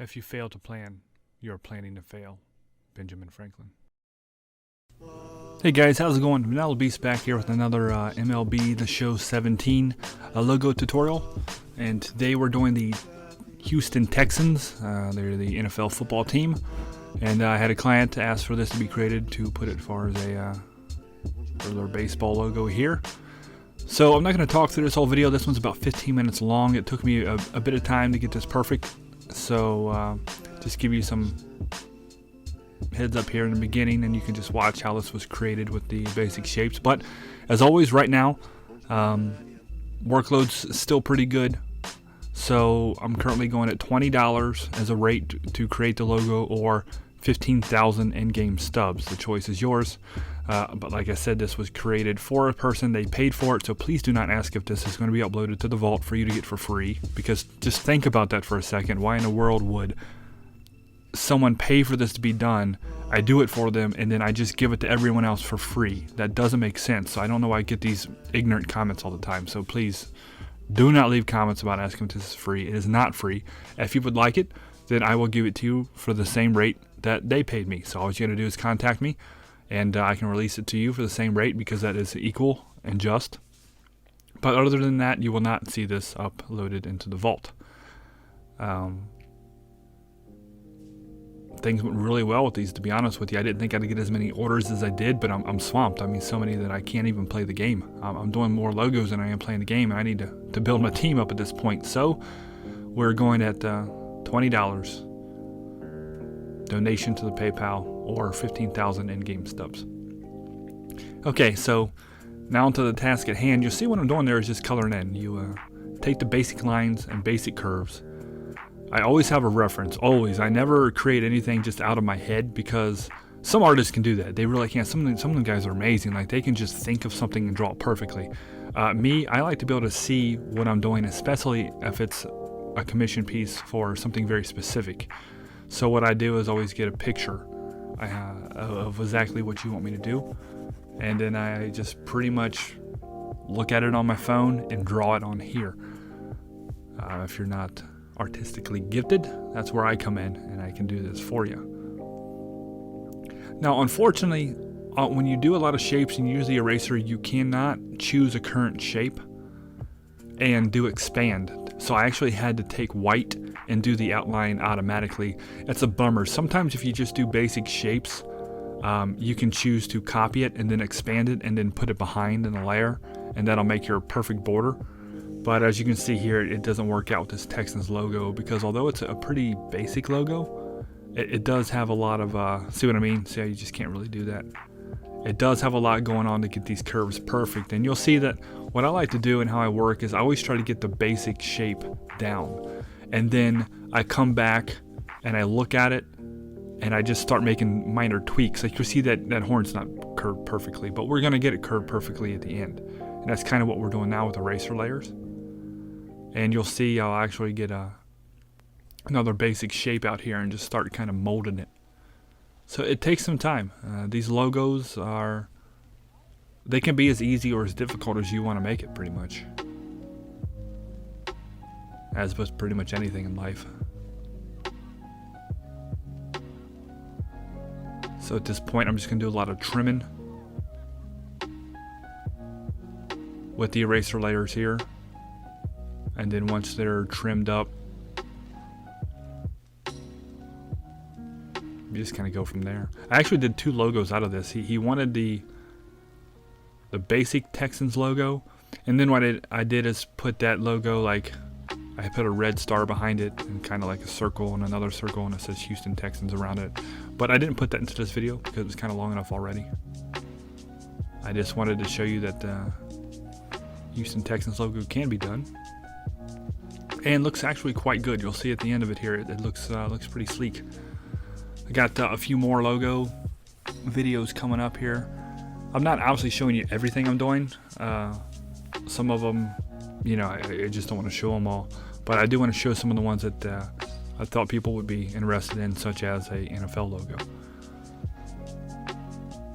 If you fail to plan, you're planning to fail. Benjamin Franklin. Hey guys, how's it going? MLB's back here with another MLB The Show 17 logo tutorial. And today we're doing the Houston Texans. They're the NFL football team. And I had a client ask for this to be created to put it for their baseball logo here. So I'm not going to talk through this whole video. This one's about 15 minutes long. It took me a bit of time to get this perfect. So just give you some heads up here in the beginning, and you can just watch how this was created with the basic shapes. But as always, right now, workload's still pretty good. So I'm currently going at $20 as a rate to create the logo, or 15,000 in-game stubs. The choice is yours. But like I said, this was created for a person. They paid for it, so please do not ask if this is going to be uploaded to the vault for you to get for free, because just think about that for a second. Why in the world would someone pay for this to be done? I do it for them, and then I just give it to everyone else for free. That doesn't make sense. So I don't know why I get these ignorant comments all the time. So please do not leave comments about asking if this is free. It is not free. If you would like it, then I will give it to you for the same rate that they paid me. So all you got to do is contact me, and I can release it to you for the same rate, because that is equal and just. But other than that, you will not see this uploaded into the vault. Things went really well with these, to be honest with you. I didn't think I'd get as many orders as I did, but I'm swamped. I mean, so many that I can't even play the game. I'm doing more logos than I am playing the game, and I need to build my team up at this point. So we're going at $20. Donation to the PayPal, or 15,000 in-game stubs. Okay, so now onto the task at hand. You'll see what I'm doing there is just coloring in. You take the basic lines and basic curves. I always have a reference, always. I never create anything just out of my head, because some artists can do that. They really can. Some of the guys are amazing. Like, they can just think of something and draw it perfectly. Me, I like to be able to see what I'm doing, especially if it's a commission piece for something very specific. So what I do is always get a picture of exactly what you want me to do, and then I just pretty much look at it on my phone and draw it on here. If you're not artistically gifted, that's where I come in, and I can do this for you. Now, unfortunately, when you do a lot of shapes and you use the eraser, you cannot choose a current shape and do expand. So I actually had to take white and do the outline automatically. It's a bummer. Sometimes if you just do basic shapes, you can choose to copy it and then expand it and then put it behind in a layer, and that'll make your perfect border. But as you can see here, it doesn't work out with this Texans logo, because although it's a pretty basic logo, it does have a lot of, see what I mean? See how you just can't really do that? It does have a lot going on to get these curves perfect. And you'll see that what I like to do and how I work is I always try to get the basic shape down. And then I come back and I look at it and I just start making minor tweaks. Like, you'll see that horn's not curved perfectly, but we're going to get it curved perfectly at the end. And that's kind of what we're doing now with eraser layers. And you'll see I'll actually get another basic shape out here and just start kind of molding it. So it takes some time. These logos they can be as easy or as difficult as you want to make it, pretty much. As with pretty much anything in life. So at this point, I'm just going to do a lot of trimming with the eraser layers here. And then once they're trimmed up, you just kind of go from there. I actually did two logos out of this. He wanted the basic Texans logo, and then what I did is put that logo, like, I put a red star behind it and kind of like a circle and another circle, and it says Houston Texans around it. But I didn't put that into this video because it was kind of long enough already. I just wanted to show you that the Houston Texans logo can be done, and looks actually quite good. You'll see at the end of it here, it looks pretty sleek. I got a few more logo videos coming up here. I'm not obviously showing you everything I'm doing. Some of them, you know, I just don't want to show them all. But I do want to show some of the ones that I thought people would be interested in, such as a NFL logo.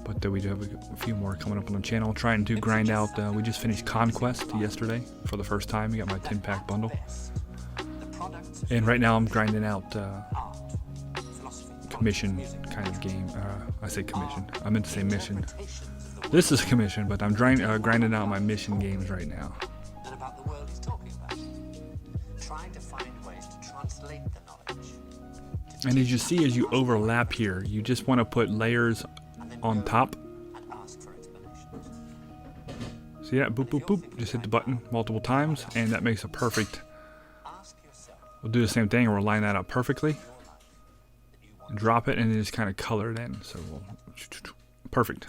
But we do have a few more coming up on the channel. Trying to grind out, we just finished Conquest yesterday for the first time. We got my 10-pack bundle. And right now I'm grinding out commission kind of game. I say commission. I meant to say mission. This is commission, but I'm grinding out my mission games right now. And as you see, as you overlap here, you just want to put layers on top. See that? Boop, boop, boop. Just hit the button multiple times, and that makes a perfect. We'll do the same thing, and we'll line that up perfectly. Drop it, and then just kind of color it in. So we'll. Perfect.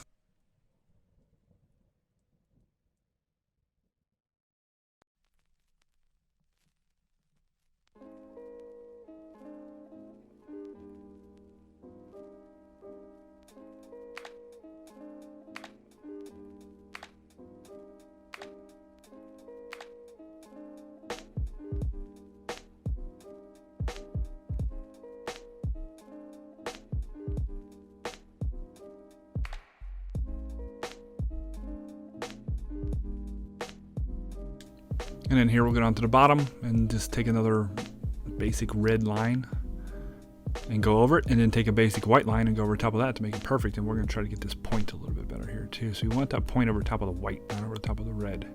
And then here we'll get onto the bottom and just take another basic red line and go over it, and then take a basic white line and go over top of that to make it perfect. And we're going to try to get this point a little bit better here too. So you want that point over top of the white, not over top of the red.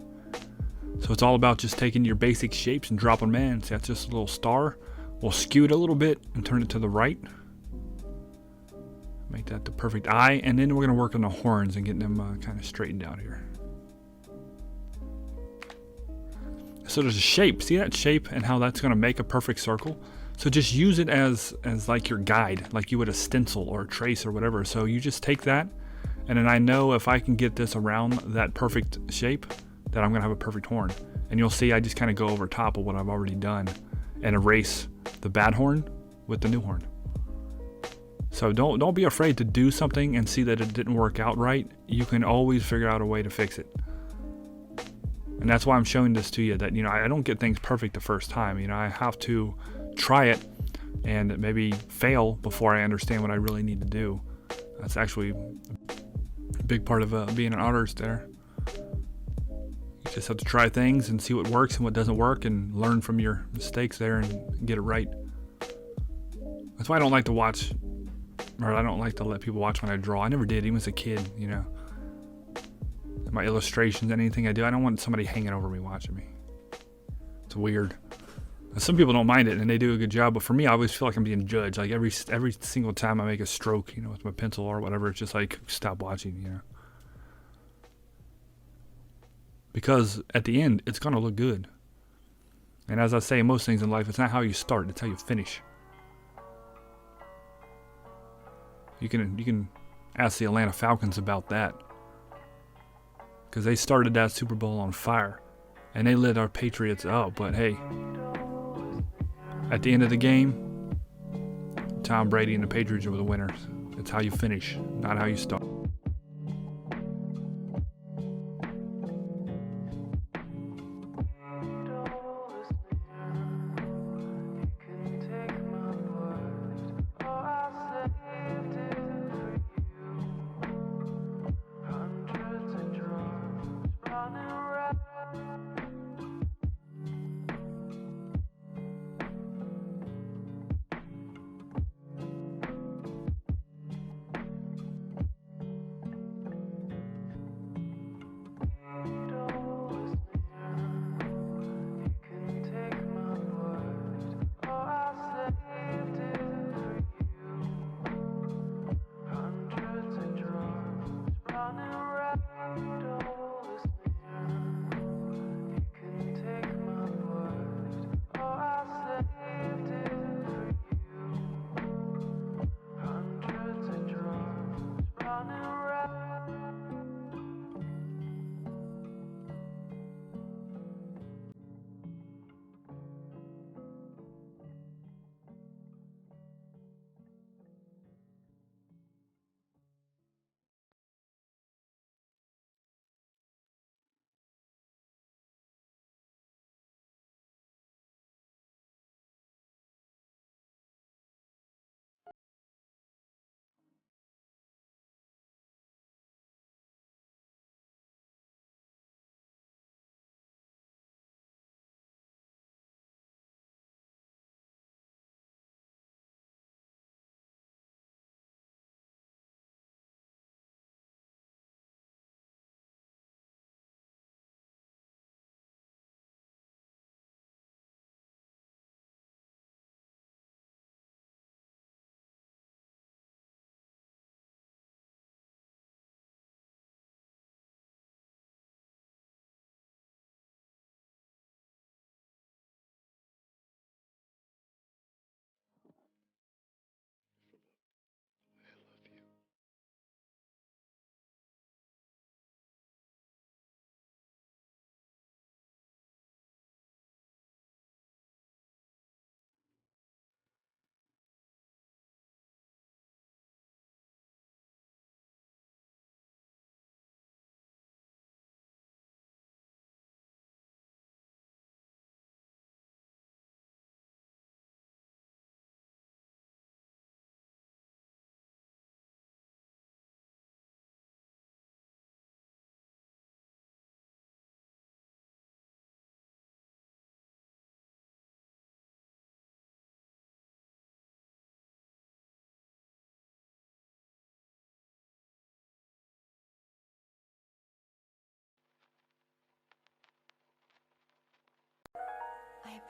So it's all about just taking your basic shapes and dropping them in. See, that's just a little star. We'll skew it a little bit and turn it to the right. Make that the perfect eye, and then we're going to work on the horns and getting them kind of straightened out here. So there's a shape. See that shape and how that's going to make a perfect circle? So just use it as like your guide, like you would a stencil or a trace or whatever. So you just take that, and then I know if I can get this around that perfect shape, that I'm going to have a perfect horn. And you'll see I just kind of go over top of what I've already done and erase the bad horn with the new horn. So don't be afraid to do something and see that it didn't work out right. You can always figure out a way to fix it. And that's why I'm showing this to you, that, you know, I don't get things perfect the first time. You know, I have to try it and maybe fail before I understand what I really need to do. That's actually a big part of being an artist there. You just have to try things and see what works and what doesn't work, and learn from your mistakes there and get it right. That's why I don't like to watch, or I don't like to let people watch when I draw. I never did, even as a kid, you know. My illustrations, anything I do, I don't want somebody hanging over me watching me. It's weird. Some people don't mind it and they do a good job, but for me, I always feel like I'm being judged. Like every single time I make a stroke, you know, with my pencil or whatever, it's just like, stop watching, you know. Because at the end, it's gonna look good. And as I say, most things in life, it's not how you start, it's how you finish. You can ask the Atlanta Falcons about that, because they started that Super Bowl on fire, and they lit our Patriots up. But hey, at the end of the game, Tom Brady and the Patriots were the winners. It's how you finish, not how you start.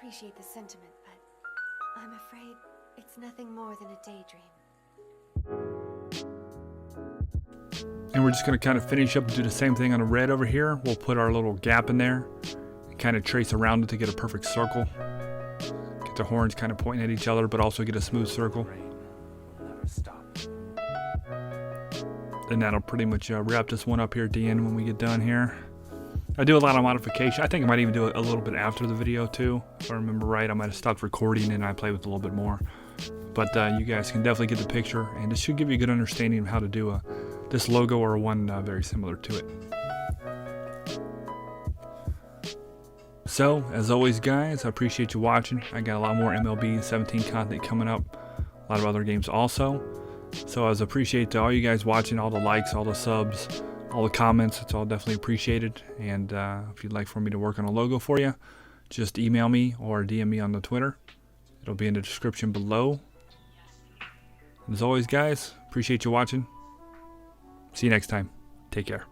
appreciate the sentiment, but I'm afraid it's nothing more than a daydream. And we're just going to kind of finish up and do the same thing on the red over here. We'll put our little gap in there and kind of trace around it to get a perfect circle. Get the horns kind of pointing at each other, but also get a smooth circle. And that'll pretty much wrap this one up here at the end when we get done here. I do a lot of modification. I think I might even do it a little bit after the video too. If I remember right, I might have stopped recording and I play with it a little bit more. But you guys can definitely get the picture, and this should give you a good understanding of how to do this logo or one very similar to it. So, as always guys, I appreciate you watching. I got a lot more MLB 17 content coming up. A lot of other games also. So I appreciate all you guys watching, all the likes, all the subs, all the comments. It's all definitely appreciated. And if you'd like for me to work on a logo for you, just email me or DM me on the Twitter. It'll be in the description below. And as always guys, appreciate you watching. See you next time. Take care.